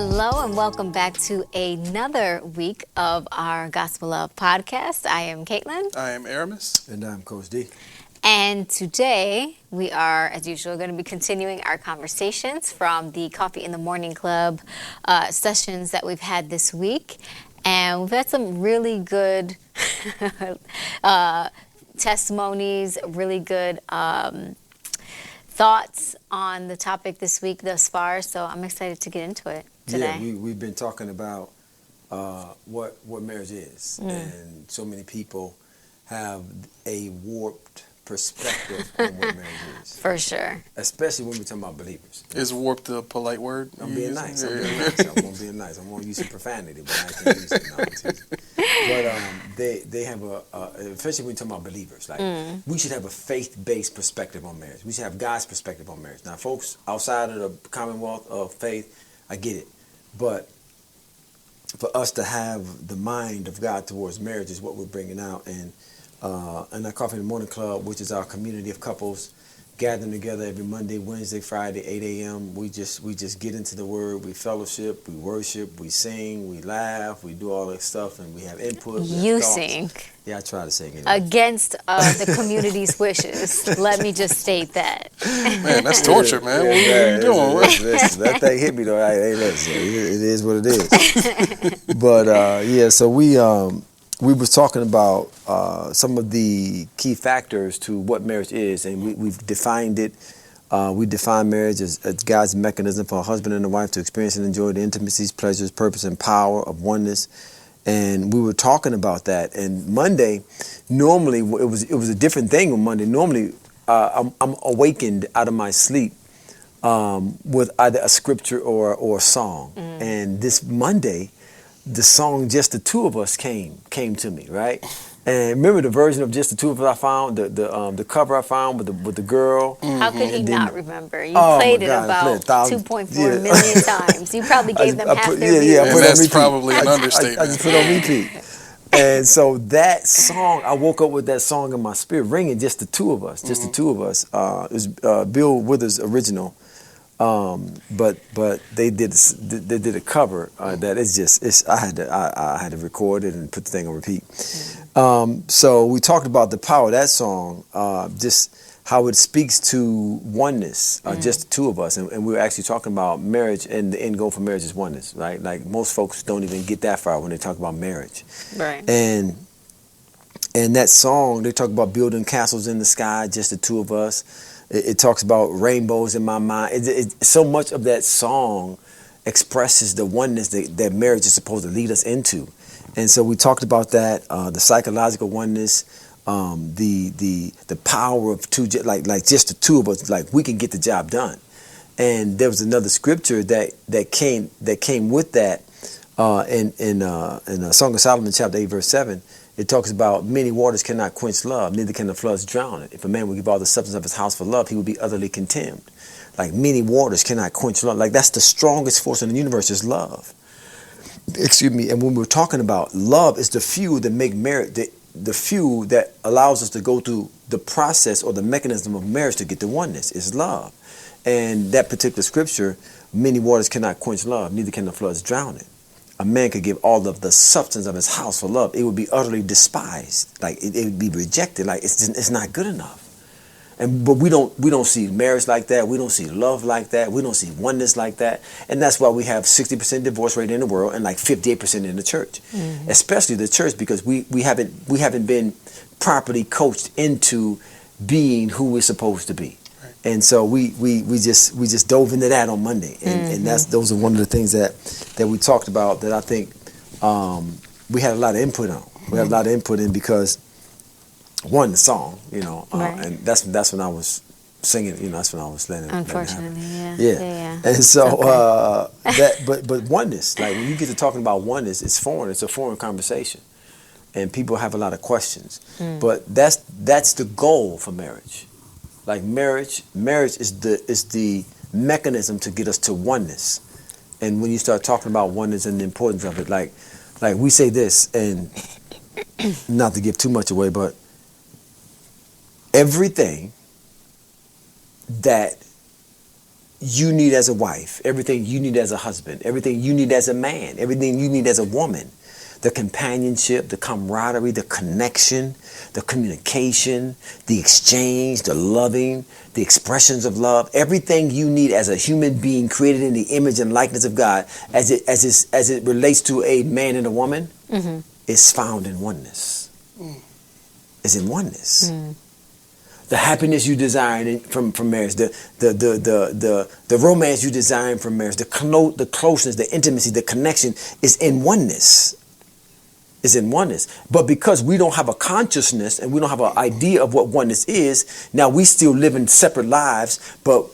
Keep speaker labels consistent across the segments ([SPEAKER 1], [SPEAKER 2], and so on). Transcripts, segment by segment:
[SPEAKER 1] Hello and welcome back to another week of our Gospel Love podcast. I am Caitlin.
[SPEAKER 2] I am Aramis.
[SPEAKER 3] And I'm Coach D.
[SPEAKER 1] And today we are, as usual, going to be continuing our conversations from the Coffee in the Morning Club sessions that we've had this week. And we've had some really good testimonies, really good thoughts on the topic this week thus far. So I'm excited to get into it today.
[SPEAKER 3] Yeah, we've been talking about what marriage is. And so many people have a warped perspective on what marriage is.
[SPEAKER 1] For sure.
[SPEAKER 3] Especially when we're talking about believers.
[SPEAKER 2] Is warped a polite word?
[SPEAKER 3] I'm being nice. I'm being nice. I'm going to use some profanity, but I can use it. No, I'm teasing. But they have especially when we're talking about believers, like we should have a faith-based perspective on marriage. We should have God's perspective on marriage. Now, folks outside of the commonwealth of faith, I get it. But for us to have the mind of God towards marriage is what we're bringing out. And our Coffee in the Morning Club, which is our community of couples gathering together every Monday, Wednesday, Friday, 8 a.m. We just get into the Word, we fellowship, we worship, we sing, we laugh, we do all that stuff, and we have input.
[SPEAKER 1] You sing.
[SPEAKER 3] Yeah, I try to sing. Anyway.
[SPEAKER 1] Against the community's wishes. Let me just state that.
[SPEAKER 2] Man, that's torture, man. What are you doing?
[SPEAKER 3] Listen, that thing hit me though. Hey, listen, it is what it is. But so we was talking about some of the key factors to what marriage is, and we've defined it. We define marriage as God's mechanism for a husband and a wife to experience and enjoy the intimacies, pleasures, purpose, and power of oneness. And we were talking about that. And Monday, normally it was a different thing on Monday. Normally, I'm awakened out of my sleep with either a scripture or a song. And this Monday, the song "Just the Two of Us" came to me, right? And remember the version of "Just the Two of Us" I found, the cover I found with the girl.
[SPEAKER 1] How could he not remember? You played it about 2.4 million times. You probably gave them half their views.
[SPEAKER 2] And that's probably an understatement.
[SPEAKER 3] I just put on repeat. And so that song, I woke up with that song in my spirit ringing. "Just the Two of Us," "Just the Two of Us." It was Bill Withers' original. But they did a cover that I had to record it and put the thing on repeat. So we talked about the power of that song, just how it speaks to oneness, just the two of us, and we were actually talking about marriage, and the end goal for marriage is oneness, right? Like most folks don't even get that far when they talk about marriage,
[SPEAKER 1] right?
[SPEAKER 3] And that song, they talk about building castles in the sky, just the two of us. It talks about rainbows in my mind. So much of that song expresses the oneness that marriage is supposed to lead us into. And so we talked about that, the psychological oneness, the power of two, like just the two of us, like we can get the job done. And there was another scripture that came with that in Song of Solomon chapter 8 verse 7. It talks about many waters cannot quench love, neither can the floods drown it. If a man would give all the substance of his house for love, he would be utterly contemned. Like many waters cannot quench love. Like that's the strongest force in the universe is love. Excuse me. And when we're talking about love, is the fuel that make marriage, the fuel that allows us to go through the process or the mechanism of marriage to get to oneness is love. And that particular scripture, many waters cannot quench love, neither can the floods drown it. A man could give all of the substance of his house for love. It would be utterly despised. Like it would be rejected. Like it's not good enough. But we don't see marriage like that. We don't see love like that. We don't see oneness like that. And that's why we have 60% divorce rate in the world and like 58% in the church, especially the church, because we haven't been properly coached into being who we're supposed to be. And so we just dove into that on Monday, and those are one of the things that we talked about that I think we had a lot of input on. We had a lot of input in because one, the song, and that's when I was singing, that's when I was letting.
[SPEAKER 1] Unfortunately,
[SPEAKER 3] yeah. And so but oneness, like when you get to talking about oneness, it's foreign. It's a foreign conversation, and people have a lot of questions. But that's the goal for marriage. Like marriage is the mechanism to get us to oneness. And when you start talking about oneness and the importance of it, like we say this, and not to give too much away, but everything that you need as a wife, everything you need as a husband, everything you need as a man, everything you need as a woman, the companionship, the camaraderie, the connection, the communication, the exchange, the loving, the expressions of love, everything you need as a human being created in the image and likeness of God, as it relates to a man and a woman, is found in oneness. Is in oneness. The happiness you desire from marriage, the romance you desire from marriage, the closeness, the intimacy, the connection is in oneness. Is in oneness. But because we don't have a consciousness and we don't have an idea of what oneness is, now we still live in separate lives,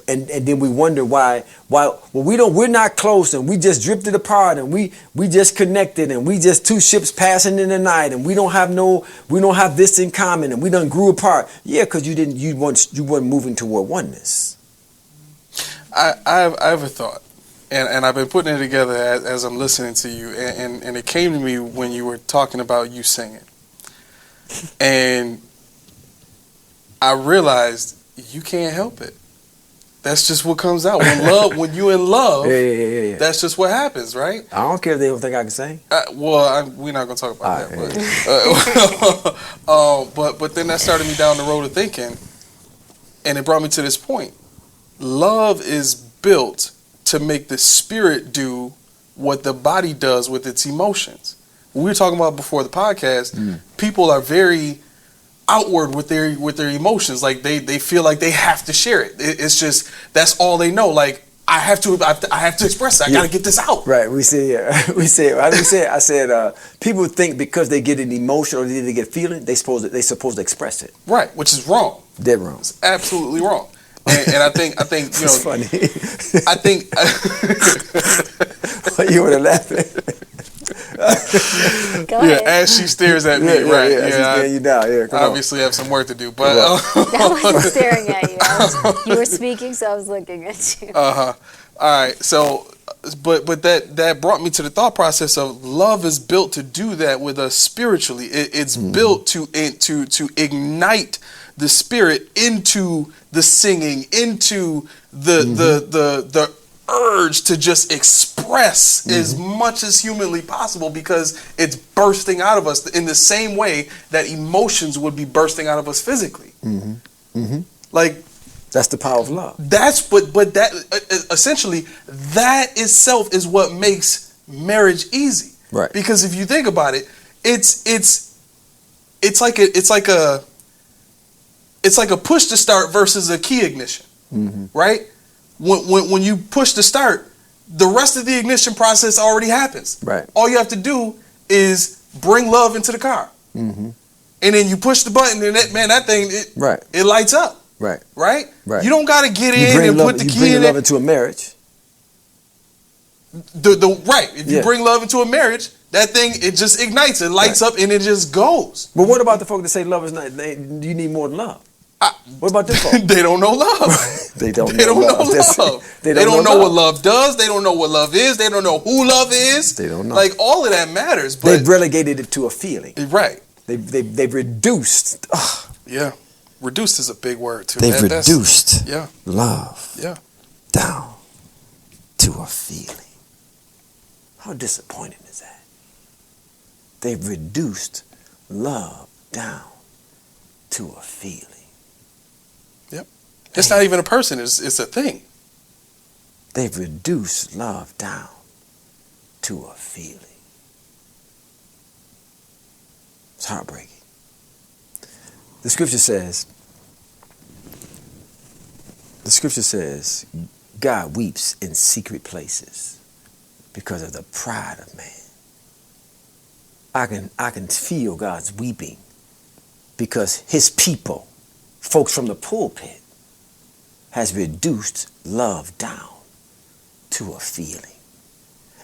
[SPEAKER 3] and then we wonder why we're not close and we just drifted apart and we just connected and we just two ships passing in the night and we don't have this in common and we done grew apart. Yeah, because you weren't moving toward oneness.
[SPEAKER 2] I have a thought. And I've been putting it together as I'm listening to you, and it came to me when you were talking about you singing. And I realized you can't help it. That's just what comes out. When you in love,
[SPEAKER 3] yeah.
[SPEAKER 2] That's just what happens, right?
[SPEAKER 3] I don't care if they don't think I can sing.
[SPEAKER 2] We're not going to talk about that. But then that started me down the road of thinking, and it brought me to this point. Love is built to make the spirit do what the body does with its emotions. We were talking about before the podcast, people are very outward with their emotions. Like they feel like they have to share it. It's just, that's all they know. Like, I have to express it. I got to get this out.
[SPEAKER 3] Right. I said, people think because they get an emotion or they get feeling, they supposed to express it.
[SPEAKER 2] Right. Which is wrong.
[SPEAKER 3] Dead wrong.
[SPEAKER 2] It's absolutely wrong. And I think you know.
[SPEAKER 3] It's funny.
[SPEAKER 2] I think.
[SPEAKER 3] You were laughing.
[SPEAKER 1] Go ahead.
[SPEAKER 2] As she stares at me, right?
[SPEAKER 3] Yeah, she's staring you down. Yeah, come
[SPEAKER 2] obviously have some work to do, but
[SPEAKER 1] I wasn't staring at you. You were speaking, so I was looking at you.
[SPEAKER 2] All right. So, but that brought me to the thought process of love is built to do that with us spiritually. It's built to ignite the spirit into the singing, into the urge to just express as much as humanly possible, because it's bursting out of us in the same way that emotions would be bursting out of us physically. Like,
[SPEAKER 3] that's the power of love.
[SPEAKER 2] That's but that essentially that itself is what makes marriage easy.
[SPEAKER 3] Right.
[SPEAKER 2] Because if you think about it, it's like a push to start versus a key ignition. Right? When you push to start, the rest of the ignition process already happens.
[SPEAKER 3] Right.
[SPEAKER 2] All you have to do is bring love into the car. And then you push the button and that thing it lights up.
[SPEAKER 3] Right.
[SPEAKER 2] Right?
[SPEAKER 3] Right.
[SPEAKER 2] You don't got to get in and put the key in.
[SPEAKER 3] You bring love into a marriage.
[SPEAKER 2] If you bring love into a marriage, that thing, it just ignites, it lights up, and it just goes.
[SPEAKER 3] But what about the folk that say love is not, you need more than love? What about this folk?
[SPEAKER 2] They don't know love.
[SPEAKER 3] They don't know love.
[SPEAKER 2] They don't know what love does. They don't know what love is. They don't know who love is.
[SPEAKER 3] They don't know.
[SPEAKER 2] Like, all of that matters. But
[SPEAKER 3] they've relegated it to a feeling.
[SPEAKER 2] Right.
[SPEAKER 3] They've reduced.
[SPEAKER 2] Yeah. Reduced is a big word, too.
[SPEAKER 3] They've reduced love down to a feeling. How disappointing is that? They've reduced love down to a feeling.
[SPEAKER 2] Yep. It's not even a person. It's a thing.
[SPEAKER 3] They've reduced love down to a feeling. It's heartbreaking. The scripture says, God weeps in secret places because of the pride of man. I can feel God's weeping because his people, folks from the pulpit, has reduced love down to a feeling.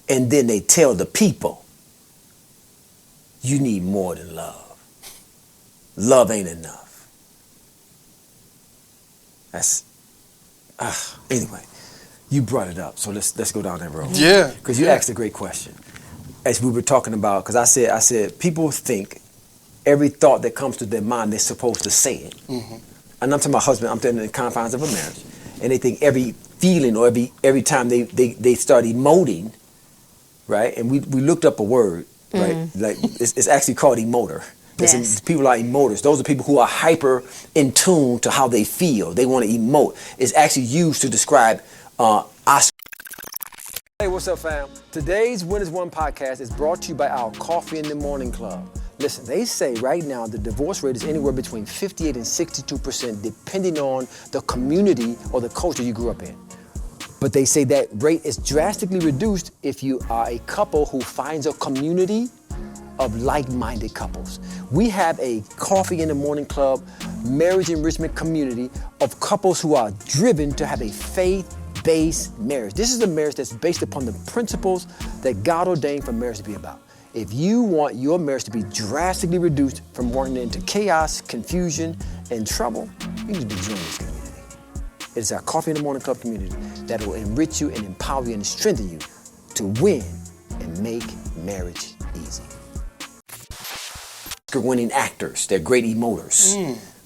[SPEAKER 3] And then they tell the people, you need more than love. Love ain't enough. That's anyway. You brought it up, so let's go down that road.
[SPEAKER 2] Yeah.
[SPEAKER 3] Because you asked a great question. As we were talking about, because I said people think every thought that comes to their mind, they're supposed to say it. And I'm talking about husband, I'm talking in the confines of a marriage. And they think feeling or every time they start emoting, right? And we looked up a word, right? Like it's actually called emoter.
[SPEAKER 1] Yes.
[SPEAKER 3] People are emoters. Those are people who are hyper in tune to how they feel. They want to emote. It's actually used to describe us. Hey, what's up, fam? Today's Winners One podcast is brought to you by our Coffee in the Morning Club. Listen, they say right now the divorce rate is anywhere between 58 and 62%, depending on the community or the culture you grew up in. But they say that rate is drastically reduced if you are a couple who finds a community of like-minded couples. We have a Coffee in the Morning Club marriage enrichment community of couples who are driven to have a faith-based marriage. This is a marriage that's based upon the principles that God ordained for marriage to be about. If you want your marriage to be drastically reduced from running into chaos, confusion, and trouble, you need to join this community. It is our Coffee in the Morning Club community that will enrich you and empower you and strengthen you to win and make marriage easy. Winning actors, they're great emoters,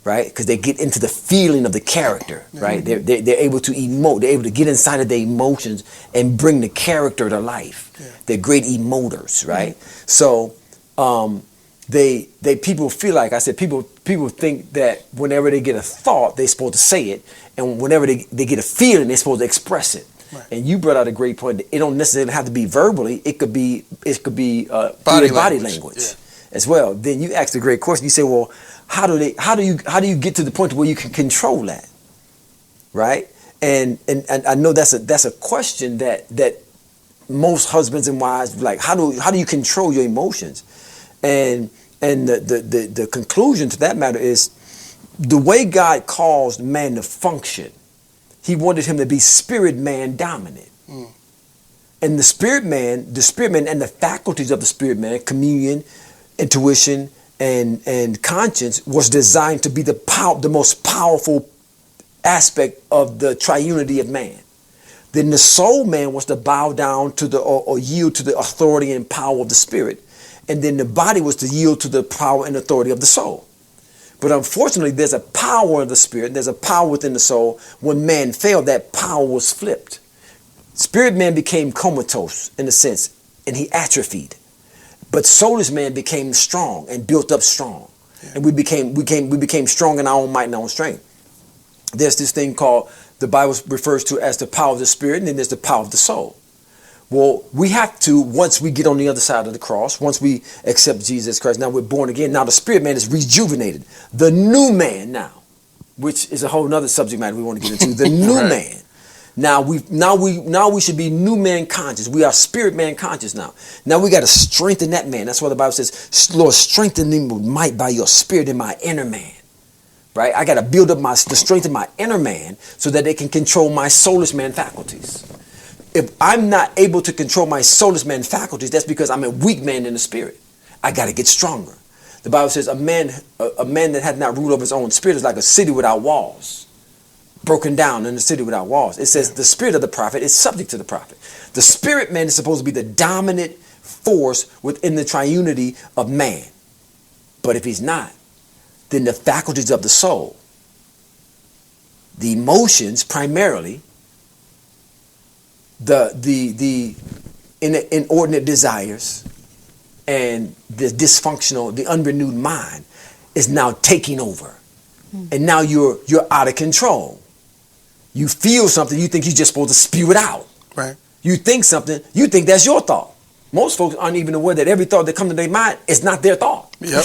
[SPEAKER 3] right? Because they get into the feeling of the character, right? They're able to emote, they're able to get inside of their emotions and bring the character to life. They're great emoters, right? So they people feel like I said, people think that whenever they get a thought, they're supposed to say it, and whenever they get a feeling, they're supposed to express it. Right. And you brought out a great point. It don't necessarily have to be verbally. It could be body language. As well. Then you asked a great question. You say, well, how do you get to the point where you can control that, right? And I know that's a question that most husbands and wives like. How do you control your emotions? And the conclusion to that matter is the way God caused man to function. He wanted him to be spirit man dominant. And the spirit man and the faculties of the spirit man, communion, intuition and conscience, was designed to be the most powerful aspect of the triunity of man. Then the soul man was to bow down to or yield to the authority and power of the spirit, and then the body was to yield to the power and authority of the soul. But unfortunately, there's a power in the spirit, there's a power within the soul. When man failed, that power was flipped. Spirit man became comatose in a sense, and he atrophied. But soulless man became strong and built up strong. And we became strong in our own might and our own strength. There's this thing called, the Bible refers to as the power of the spirit, and then there's the power of the soul. Well, we have to, once we get on the other side of the cross, once we accept Jesus Christ, now we're born again. Now the spirit man is rejuvenated. The new man now, which is a whole nother subject matter we want to get into, the new man. Now we should be new man conscious. We are spirit man conscious now. Now we got to strengthen that man. That's why the Bible says, Lord, strengthen me with might by your spirit in my inner man. Right? I got to build up the strength in my inner man so that they can control my soulless man faculties. If I'm not able to control my soulless man faculties, that's because I'm a weak man in the spirit. I got to get stronger. The Bible says a man that had not ruled over his own spirit is like a city without walls. Broken down in the city without walls. It says the spirit of the prophet is subject to the prophet. The spirit man is supposed to be the dominant force within the triunity of man. But if he's not, then the faculties of the soul, the emotions primarily, the inordinate desires, and the dysfunctional, the unrenewed mind is now taking over. And now you're out of control. You feel something, you think you're just supposed to spew it out.
[SPEAKER 2] Right.
[SPEAKER 3] You think something, you think that's your thought. Most folks aren't even aware that every thought that comes to their mind is not their thought.
[SPEAKER 2] Yep.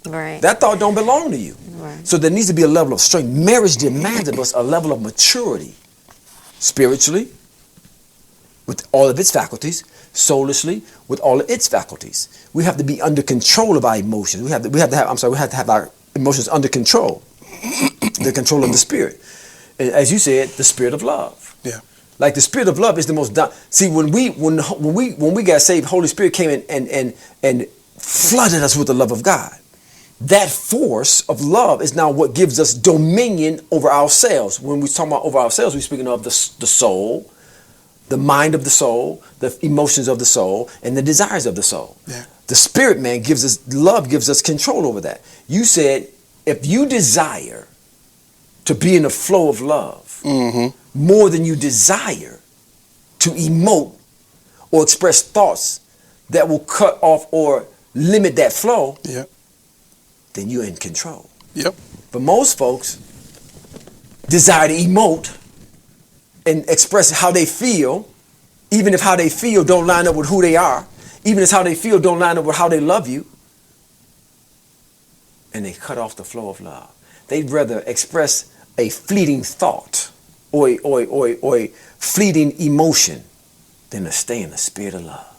[SPEAKER 1] Right.
[SPEAKER 3] That thought don't belong to you.
[SPEAKER 1] Right.
[SPEAKER 3] So there needs to be a level of strength. Marriage demands of us a level of maturity. Spiritually, with all of its faculties. Soulishly, with all of its faculties. We have to be under control of our emotions. We have to have our emotions under control. The control of the spirit. And as you said, the spirit of love.
[SPEAKER 2] Yeah.
[SPEAKER 3] Like the spirit of love is the most see when we got saved, Holy Spirit came in and flooded us with the love of God. That force of love is now what gives us dominion over ourselves. When we talk about over ourselves, we're speaking of the soul, the mind of the soul, the emotions of the soul, and the desires of the soul.
[SPEAKER 2] Yeah.
[SPEAKER 3] The spirit man gives us love, gives us control over that. You said if you desire to be in the flow of love, more than you desire to emote or express thoughts that will cut off or limit that flow,
[SPEAKER 2] Yep.
[SPEAKER 3] then you're in control.
[SPEAKER 2] Yep.
[SPEAKER 3] But most folks desire to emote and express how they feel, even if how they feel don't line up with who they are, even if how they feel don't line up with how they love you, and they cut off the flow of love. They'd rather express a fleeting thought or a fleeting emotion than to stay in the spirit of love.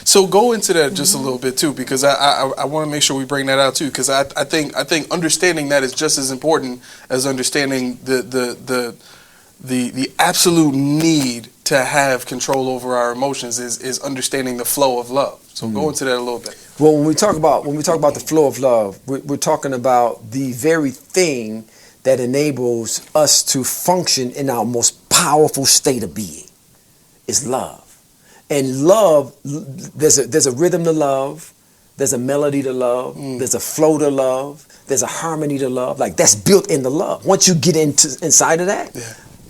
[SPEAKER 2] So go into that just a little bit too, because I want to make sure we bring that out too, because I think understanding that is just as important as understanding the absolute need to have control over our emotions is understanding the flow of love. So go into that a little bit.
[SPEAKER 3] Well, when we talk about the flow of love, we're talking about the very thing that enables us to function in our most powerful state of being is love. And love, there's a rhythm to love, there's a melody to love, there's a flow to love, there's a harmony to love. Like that's built into love. Once you get inside of that,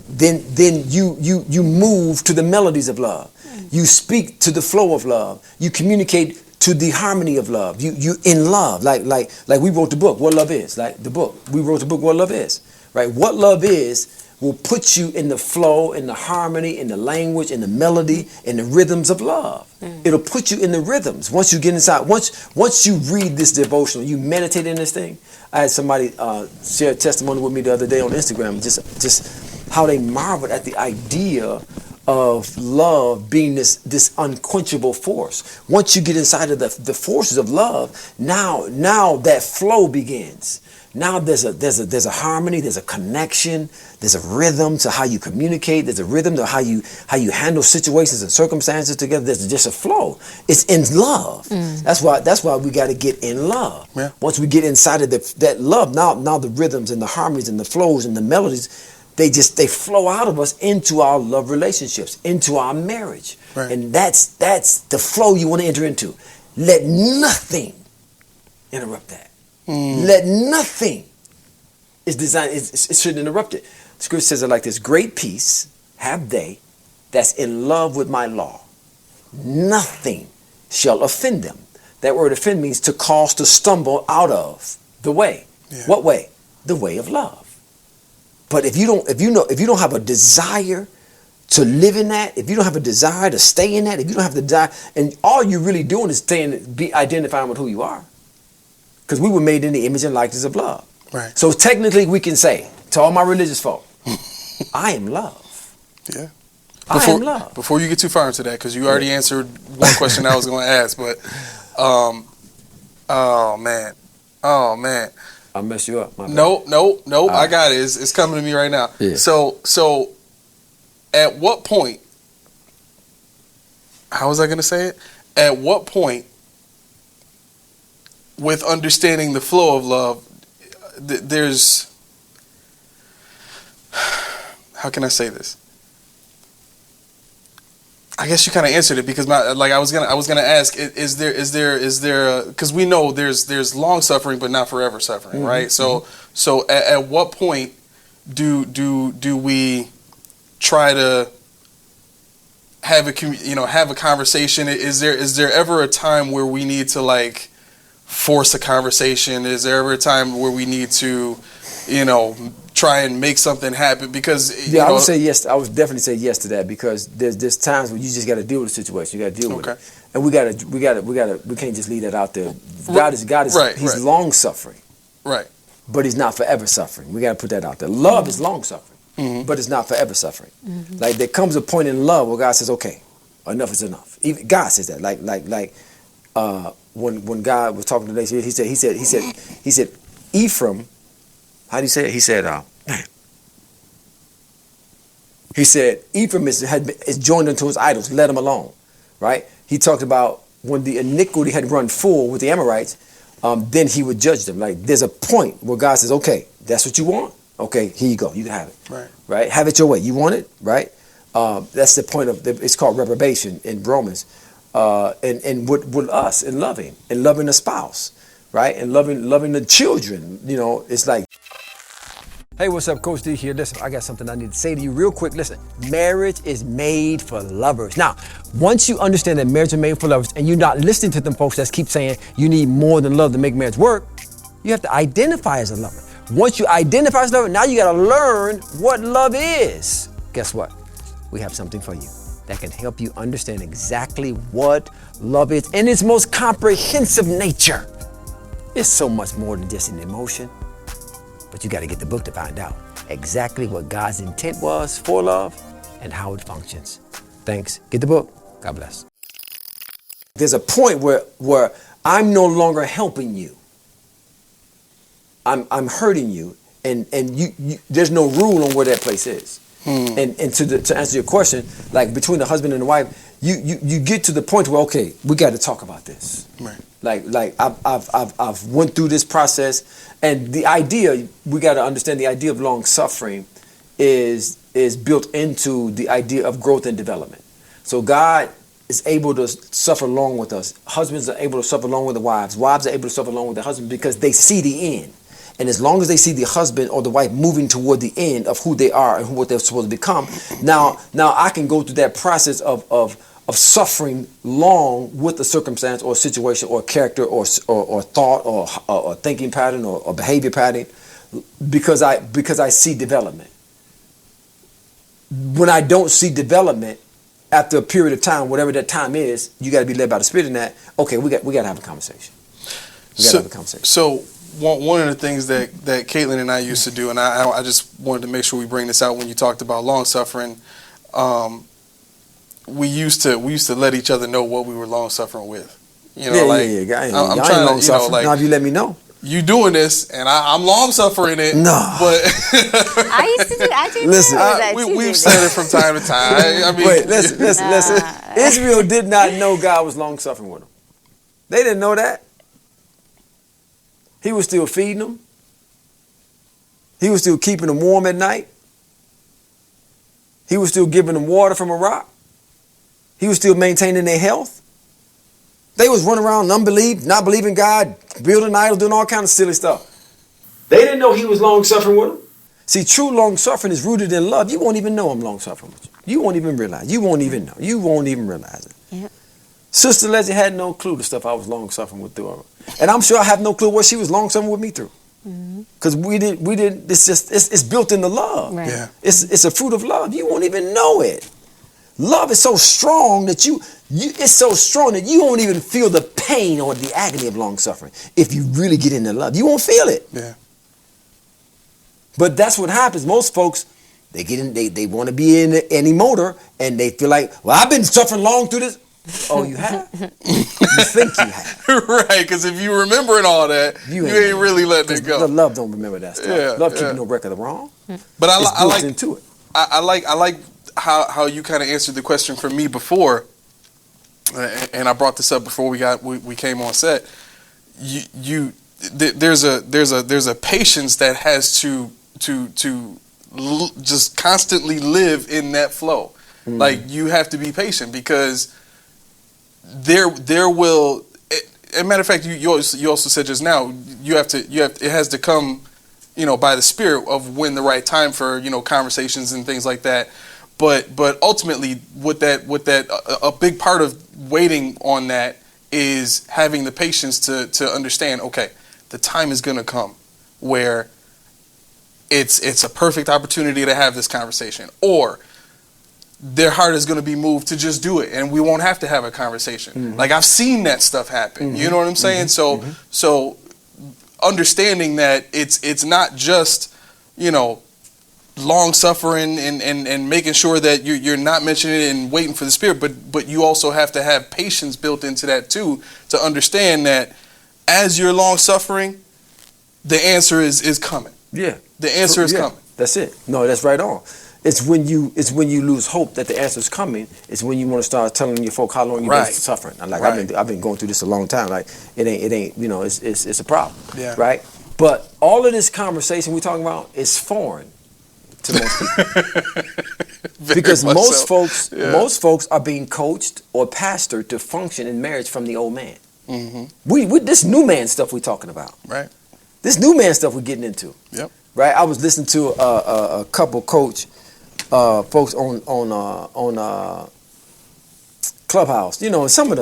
[SPEAKER 3] then you move to the melodies of love. You speak to the flow of love. You communicate to the harmony of love. You in love. Like we wrote the book, What Love Is. Like the book. We wrote the book, What Love Is. Right? What love is will put you in the flow, in the harmony, in the language, in the melody, in the rhythms of love. It'll put you in the rhythms. Once you get inside, once you read this devotional, you meditate in this thing. I had somebody share a testimony with me the other day on Instagram, just how they marveled at the idea of love being this unquenchable force. Once you get inside of the forces of love, now that flow begins. Now there's a harmony, there's a connection, there's a rhythm to how you communicate, there's a rhythm to how you handle situations and circumstances together. There's just a flow. It's in love. That's why we got to get in love.
[SPEAKER 2] Yeah.
[SPEAKER 3] Once we get inside of that love, now the rhythms and the harmonies and the flows and the melodies, they flow out of us into our love relationships, into our marriage.
[SPEAKER 2] Right.
[SPEAKER 3] And that's the flow you want to enter into. Let nothing interrupt that. Let nothing is designed, it shouldn't interrupt it. Scripture says it like this: great peace have they that's in love with my law. Nothing shall offend them. That word offend means to cause to stumble out of the way.
[SPEAKER 2] Yeah.
[SPEAKER 3] What way? The way of love. But if you don't have a desire to live in that, if you don't have a desire to stay in that, if you don't have the desire, and all you're really doing is identifying with who you are. Because we were made in the image and likeness of love.
[SPEAKER 2] Right.
[SPEAKER 3] So technically we can say to all my religious folk, I am love.
[SPEAKER 2] Yeah.
[SPEAKER 3] I am love.
[SPEAKER 2] Before you get too far into that, because you already answered one question I was going to ask, but oh man.
[SPEAKER 3] I messed you up. My bad.
[SPEAKER 2] Nope. I got it. It's coming to me right now.
[SPEAKER 3] Yeah.
[SPEAKER 2] So at what point, how was I going to say it? At what point, with understanding the flow of love, there's, how can I say this? I guess you kind of answered it, because I was gonna ask, is there because we know there's long suffering but not forever suffering, right? So at what point do we try to have a conversation? Is there ever a time where we need to force a conversation? Is there ever a time where we need to, try and make something happen? Because
[SPEAKER 3] I would say yes. I would definitely say yes to that, because there's times when you just got to deal with the situation. You got to deal with it, and we can't just leave that out there. God is
[SPEAKER 2] right,
[SPEAKER 3] He's
[SPEAKER 2] right.
[SPEAKER 3] long suffering,
[SPEAKER 2] right,
[SPEAKER 3] but He's not forever suffering. We got to put that out there. Love is long suffering, but it's not forever suffering. Like there comes a point in love where God says, "Okay, enough is enough." Even God says that. When God was talking today, he said, Ephraim. How do you say it? He said, Ephraim is joined unto his idols. Let him alone. Right? He talked about when the iniquity had run full with the Amorites, then he would judge them. Like there's a point where God says, okay, that's what you want. Okay, here you go. You can have it.
[SPEAKER 2] right.
[SPEAKER 3] Right? Have it your way. You want it? Right? That's the point of it's called reprobation in Romans. And with us in loving a spouse, right? And loving the children, it's like Hey, what's up? Coach D here. Listen, I got something I need to say to you real quick. Listen, marriage is made for lovers. Now, once you understand that marriage is made for lovers and you're not listening to them folks that keep saying you need more than love to make marriage work, you have to identify as a lover. Once you identify as a lover, now you got to learn what love is. Guess what? We have something for you that can help you understand exactly what love is in its most comprehensive nature. It's so much more than just an emotion. But you got to get the book to find out exactly what God's intent was for love and how it functions. Thanks. Get the book. God bless. There's a point where I'm no longer helping you. I'm hurting you, and you there's no rule on where that place is. And to answer your question, like between the husband and the wife, you get to the point where, okay, we got to talk about this.
[SPEAKER 2] Right.
[SPEAKER 3] Like I've went through this process, and the idea, we got to understand the idea of long suffering is built into the idea of growth and development. So God is able to suffer along with us. Husbands are able to suffer along with the wives. Wives are able to suffer along with the husband because they see the end. And as long as they see the husband or the wife moving toward the end of who they are and what they're supposed to become, now I can go through that process of suffering long with a circumstance or a situation or character or thought or thinking pattern or behavior pattern because I see development. When I don't see development, after a period of time, whatever that time is, you got to be led by the Spirit in that. Okay, we got to have a conversation.
[SPEAKER 2] So one of the things that Caitlin and I used to do, and I just wanted to make sure we bring this out when you talked about long suffering. We used to let each other know what we were long suffering with. You know, I'm trying to,
[SPEAKER 3] now if you let me know.
[SPEAKER 2] You doing this, and I'm long suffering it.
[SPEAKER 3] No,
[SPEAKER 2] but
[SPEAKER 1] I used to do. I do.
[SPEAKER 3] Listen,
[SPEAKER 2] we've said it from time to time. I mean,
[SPEAKER 3] wait, listen. Israel did not know God was long suffering with them. They didn't know that. He was still feeding them. He was still keeping them warm at night. He was still giving them water from a rock. He was still maintaining their health. They was running around in unbelief, not believing God, building idols, doing all kinds of silly stuff. They didn't know he was long-suffering with them. See, true long-suffering is rooted in love. You won't even know I'm long-suffering with you. You won't even realize. You won't even know. You won't even realize it.
[SPEAKER 1] Yep.
[SPEAKER 3] Sister Leslie had no clue the stuff I was long-suffering with through her. And I'm sure I have no clue what she was long-suffering with me through. Because we didn't, it's built into love.
[SPEAKER 1] Right.
[SPEAKER 2] Yeah.
[SPEAKER 3] It's a fruit of love. You won't even know it. Love is so strong that it's so strong that you won't even feel the pain or the agony of long suffering. If you really get into love, you won't feel it.
[SPEAKER 2] Yeah.
[SPEAKER 3] But that's what happens. Most folks, they get in, they want to be in any motor, and they feel like, well, I've been suffering long through this. Oh, you have? You think you have?
[SPEAKER 2] Right, because if you remembering all that, you ain't really letting it go.
[SPEAKER 3] The love don't remember that stuff.
[SPEAKER 2] Yeah,
[SPEAKER 3] love keeping no record of wrong.
[SPEAKER 2] But I like
[SPEAKER 3] into it.
[SPEAKER 2] I like how you kind of answered the question for me before, and I brought this up before we came on set. There's a patience that has to just constantly live in that flow. Like you have to be patient because there will. As a matter of fact, you also said just now it has to come, by the Spirit of when the right time for conversations and things like that. But ultimately, a big part of waiting on that is having the patience to understand. Okay, the time is going to come where it's a perfect opportunity to have this conversation, or their heart is going to be moved to just do it, and we won't have to have a conversation. Like I've seen that stuff happen. You know what I'm saying? So understanding that it's not just long suffering and making sure that you're not mentioning it and waiting for the Spirit, but you also have to have patience built into that too, to understand that as you're long suffering, the answer is coming.
[SPEAKER 3] Yeah,
[SPEAKER 2] the answer is coming.
[SPEAKER 3] That's it. No, that's right on. It's when you lose hope that the answer is coming. It's when you want to start telling your folk how long you've been suffering. Like I've been going through this a long time. Like it ain't it's a problem. Yeah. Right. But all of this conversation we're talking about is foreign to most people. Because most folks are being coached or pastored to function in marriage from the old man. We this new man stuff we're talking about.
[SPEAKER 2] Right.
[SPEAKER 3] This new man stuff we're getting into.
[SPEAKER 2] Yep.
[SPEAKER 3] right? I was listening to a couple coach folks on Clubhouse. Some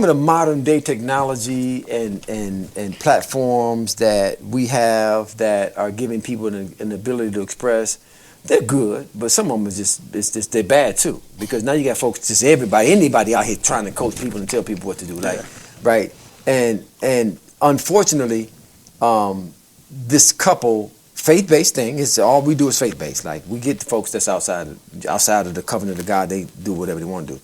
[SPEAKER 3] of the modern day technology and platforms that we have that are giving people an ability to express. They're good, but some of them they're bad too. Because now you got folks, just anybody out here trying to coach people and tell people what to do, right? And unfortunately, this couple faith-based thing is all we do is faith-based. Like we get the folks that's outside of the covenant of God, they do whatever they want to do.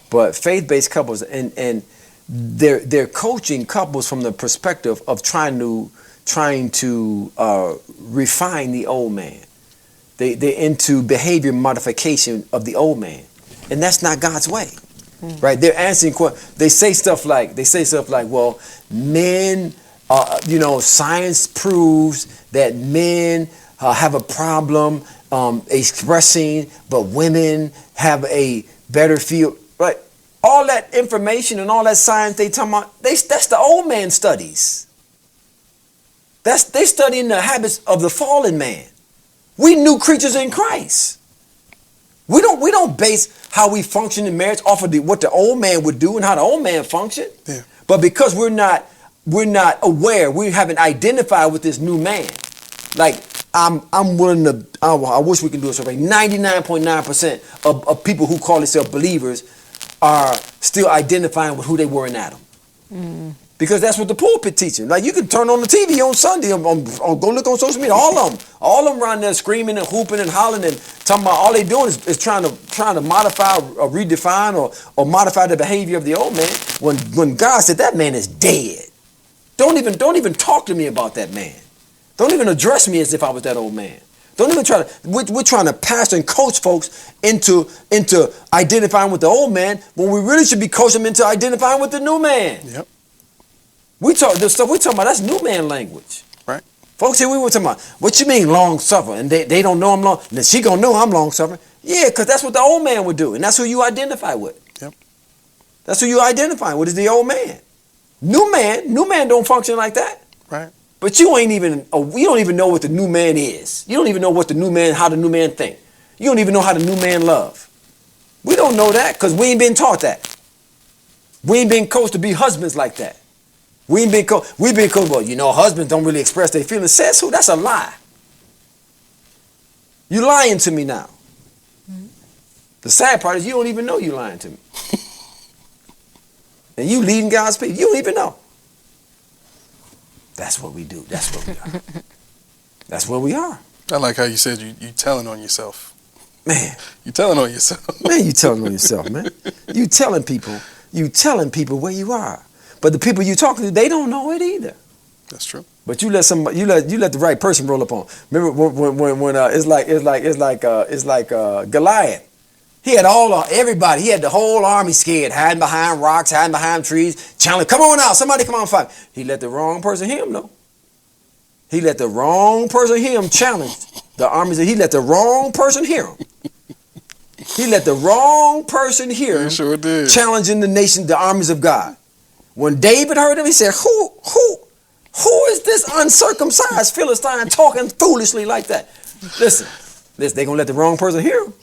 [SPEAKER 3] But faith-based couples and they're coaching couples from the perspective of trying to refine the old man. They're into behavior modification of the old man, and that's not God's way, right? They're answering questions. They say stuff like, well, men, science proves that men have a problem expressing, but women have a better feel. Right? All that information and all that science they talking about, that's the old man studies. They studying the habits of the fallen man. We new creatures in Christ. We don't base how we function in marriage off of what the old man would do and how the old man functioned.
[SPEAKER 2] Yeah.
[SPEAKER 3] But because we're not aware, we haven't identified with this new man. Like I'm willing to. I wish we could do a survey. 99.9% of people who call themselves believers are still identifying with who they were in Adam. Because that's what the pulpit teaching. Like you can turn on the TV on Sunday, go look on social media. All of them around there screaming and hooping and hollering and talking about all they doing is trying to modify or redefine or modify the behavior of the old man. When God said that man is dead, don't even talk to me about that man. Don't even address me as if I was that old man. Don't even try to. We're trying to pastor and coach folks into identifying with the old man when we really should be coaching them into identifying with the new man.
[SPEAKER 2] Yep.
[SPEAKER 3] The stuff we're talking about, that's new man language.
[SPEAKER 2] Right.
[SPEAKER 3] Folks here, we were talking about, what you mean long suffering? And they don't know I'm long. Then she gonna know I'm long suffering. Yeah, because that's what the old man would do. And that's who you identify with.
[SPEAKER 2] Yep.
[SPEAKER 3] That's who you identify with, is the old man. New man don't function like that.
[SPEAKER 2] Right.
[SPEAKER 3] But you don't even know what the new man is. You don't even know how the new man think. You don't even know how the new man love. We don't know that because we ain't been taught that. We ain't been coached to be husbands like that. We've been coached, well, husbands don't really express their feelings. Says who? That's a lie. You lying to me now. The sad part is you don't even know you lying to me. And you leading God's people. You don't even know. That's what we do. That's what we are. That's where we are.
[SPEAKER 2] I like how you said you telling on yourself.
[SPEAKER 3] Man.
[SPEAKER 2] You telling on yourself.
[SPEAKER 3] Man, you telling on yourself, man. You telling people where you are. But the people you talking to, they don't know it either.
[SPEAKER 2] That's true.
[SPEAKER 3] But you let the right person roll up on. Remember when it's like Goliath. He had everybody. He had the whole army scared, hiding behind rocks, hiding behind trees, challenge. Come on out, somebody come on and fight. He let the wrong person hear him, though. He let the wrong person hear him challenge the armies. He let the wrong person hear him. He let the wrong person hear him.
[SPEAKER 2] He sure did.
[SPEAKER 3] Challenging the armies of God. When David heard him, he said, Who is this uncircumcised Philistine talking foolishly like that? Listen, they're gonna let the wrong person hear him.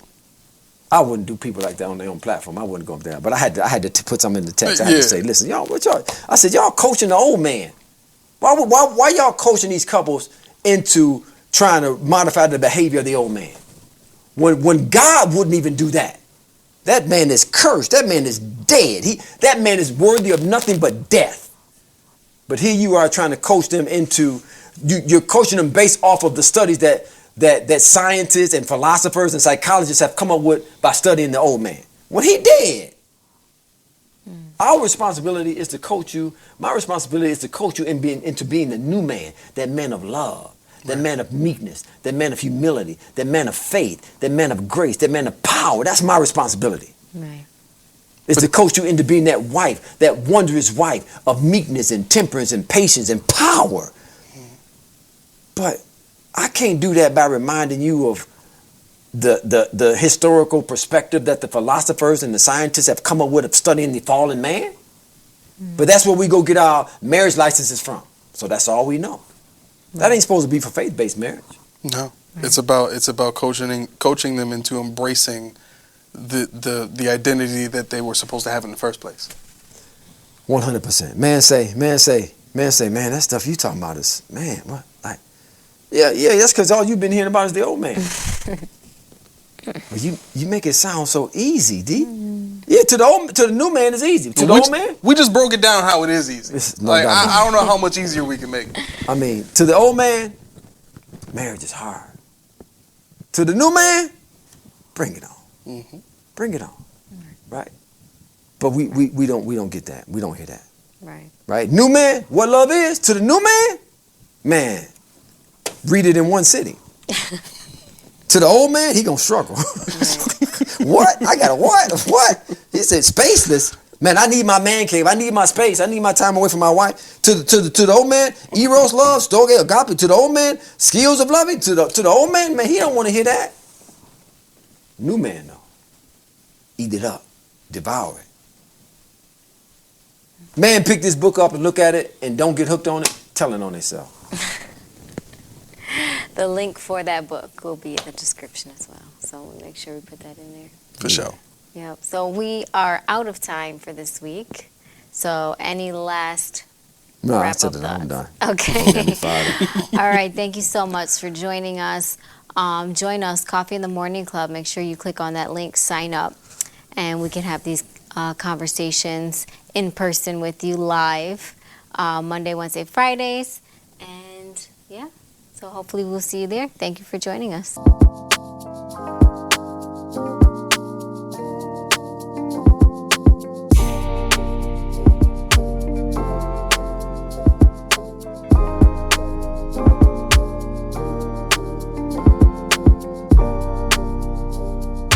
[SPEAKER 3] I wouldn't do people like that on their own platform. I wouldn't go up there. But I had to put something in the text. I had to say, listen, y'all, what y'all? I said, y'all coaching the old man. Why y'all coaching these couples into trying to modify the behavior of the old man? When God wouldn't even do that. That man is cursed. That man is dead. That man is worthy of nothing but death. But here you are trying to coach them into, you're coaching them based off of the studies that scientists and philosophers and psychologists have come up with by studying the old man. When he dead. Our responsibility is to coach you. My responsibility is to coach you into being the new man, that man of love, that man of meekness, that man of humility, that man of faith, that man of grace, that man of power. That's my responsibility. Right. Is to coach you into being that wife, that wondrous wife of meekness and temperance and patience and power. But I can't do that by reminding you of the historical perspective that the philosophers and the scientists have come up with of studying the fallen man. But that's where we go get our marriage licenses from. So that's all we know. That ain't supposed to be for faith-based marriage.
[SPEAKER 2] No, it's about coaching them into embracing the identity that they were supposed to have in the first place.
[SPEAKER 3] 100%. Man, that stuff you talking about is, man, what? Like, yeah, that's because all you've been hearing about is the old man. But you make it sound so easy, D. Yeah, to the new man it's easy. To the old man,
[SPEAKER 2] we just broke it down how it is easy.
[SPEAKER 3] No
[SPEAKER 2] like
[SPEAKER 3] doubt.
[SPEAKER 2] I don't know how much easier we can make it.
[SPEAKER 3] I mean, to the old man, marriage is hard. To the new man, bring it on. Bring it on. Right? But we don't get that. We don't hear that. Right? New man, what love is to the new man, read it in one sitting. To the old man, he gonna struggle. What? I got a what? What? He said spaceless. Man, I need my man cave. I need my space. I need my time away from my wife. To the old man, eros love, storge, agape. To the old man, skills of loving. To the old man, he don't want to hear that. New man though, eat it up, devour it. Man, pick this book up and look at it and don't get hooked on it. Telling on themselves.
[SPEAKER 1] The link for that book will be in the description as well. So we'll make sure we put that in there.
[SPEAKER 2] For sure.
[SPEAKER 1] Yep. So we are out of time for this week. So any last wrap up thoughts?
[SPEAKER 3] I'm done.
[SPEAKER 1] Okay. All right. Thank you so much for joining us. Join us, Coffee in the Morning Club. Make sure you click on that link, sign up, and we can have these conversations in person with you live Monday, Wednesday, Fridays. And yeah, so hopefully we'll see you there. Thank you for joining us.